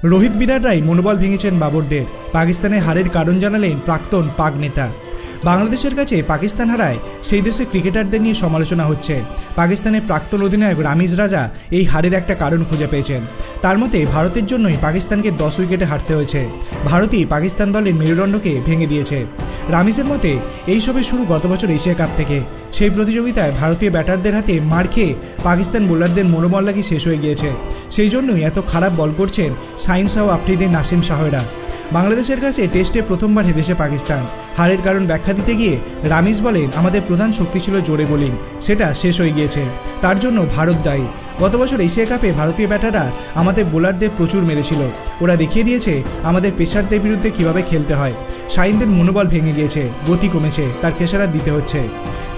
রোহিত বিরাটরাই মনোবল ভেঙেছেন বাবরদের। পাকিস্তানের হারের কারণ জানালেন প্রাক্তন পাক নেতা। বাংলাদেশের কাছে পাকিস্তান হারায় সেই দেশের ক্রিকেটারদের নিয়ে সমালোচনা হচ্ছে। পাকিস্তানের প্রাক্তন অধিনায়ক রামিজ রাজা এই হারের একটা কারণ খুঁজে পেয়েছেন। তার মতে ভারতের জন্যই পাকিস্তানকে 10 উইকেটে হারতে হয়েছে। ভারতই পাকিস্তান দলের মেরুদণ্ডকে ভেঙে দিয়েছে। রামিজের মতে এইসবের শুরু গত বছর এশিয়া কাপ থেকে। সেই প্রতিযোগিতায় ভারতীয় ব্যাটারদের হাতে মার খেয়ে পাকিস্তান বোলারদের মনোবল নাকি শেষ হয়ে গিয়েছে। সেই জন্যই এত খারাপ বল করছেন শাহিন শাহ আফ্রিদির, নাসিম শাহরা। বাংলাদেশের কাছে টেস্টে প্রথমবার হেরেছে পাকিস্তান। হারের কারণ ব্যাখ্যা দিতে গিয়ে রামিজ বলেন, আমাদের প্রধান শক্তি ছিল জোরে বোলিং, সেটা শেষ হয়ে গিয়েছে, তার জন্য ভারত দায়ী। গত বছর এশিয়া কাপে ভারতীয় ব্যাটাররা আমাদের বোলারদের প্রচুর মেরেছিল। ওরা দেখিয়ে দিয়েছে আমাদের পেসারদের বিরুদ্ধে কিভাবে খেলতে হয়। শাহিনদের মনোবল ভেঙে গিয়েছে, গতি কমেছে, তার খেসারত দিতে হচ্ছে।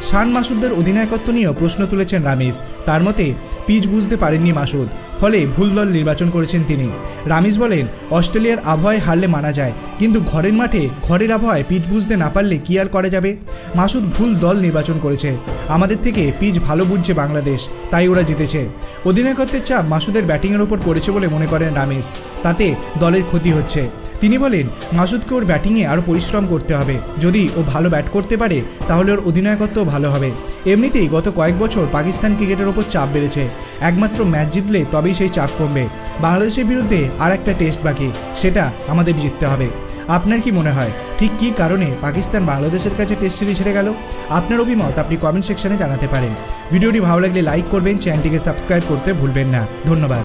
শান মাসুদদের অধিনায়কত্ব নিয়েও প্রশ্ন তুলেছেন রামিজ। তার মতে পিচ বুঝতে পারেননি মাসুদ, ফলে ভুল দল নির্বাচন করেছেন তিনি। রামিজ বলেন, অস্ট্রেলিয়ার আবহাওয়ায় হারলে মানা যায়, কিন্তু ঘরের মাঠে ঘরের আবহাওয়ায় পিচ বুঝতে না পারলে কি আর করা যাবে। মাসুদ ভুল দল নির্বাচন করেছে। আমাদের থেকে পিচ ভালো বুঝছে বাংলাদেশ, তাই ওরা জিতেছে। অধিনায়কত্বের চাপ মাসুদের ব্যাটিংয়ের ওপর পড়েছে বলে মনে করেন রামিজ। তাতে দলের ক্ষতি হচ্ছে। তিনি বলেন, মাসুদকে ওর ব্যাটিংয়ে আরও পরিশ্রম করতে হবে। যদি ও ভালো ব্যাট করতে পারে তাহলে ওর অধিনায়কত্ব ভালো হবে। এমনিতেই গত কয়েক বছর পাকিস্তান ক্রিকেটের ওপর চাপ বেড়েছে। একমাত্র ম্যাচ জিতলে তবেই সেই চাপ কমবে। বাংলাদেশের বিরুদ্ধে আর একটা টেস্ট বাকি, সেটা আমাদের জিততে হবে। আপনার কি মনে হয় ঠিক কী কারণে পাকিস্তান বাংলাদেশের কাছে টেস্ট সিরিজ হেরে গেল? আপনার অভিমত আপনি কমেন্ট সেকশনে জানাতে পারেন। ভিডিওটি ভালো লাগলে লাইক করবেন, চ্যানেলটিকে সাবস্ক্রাইব করতে ভুলবেন না। ধন্যবাদ।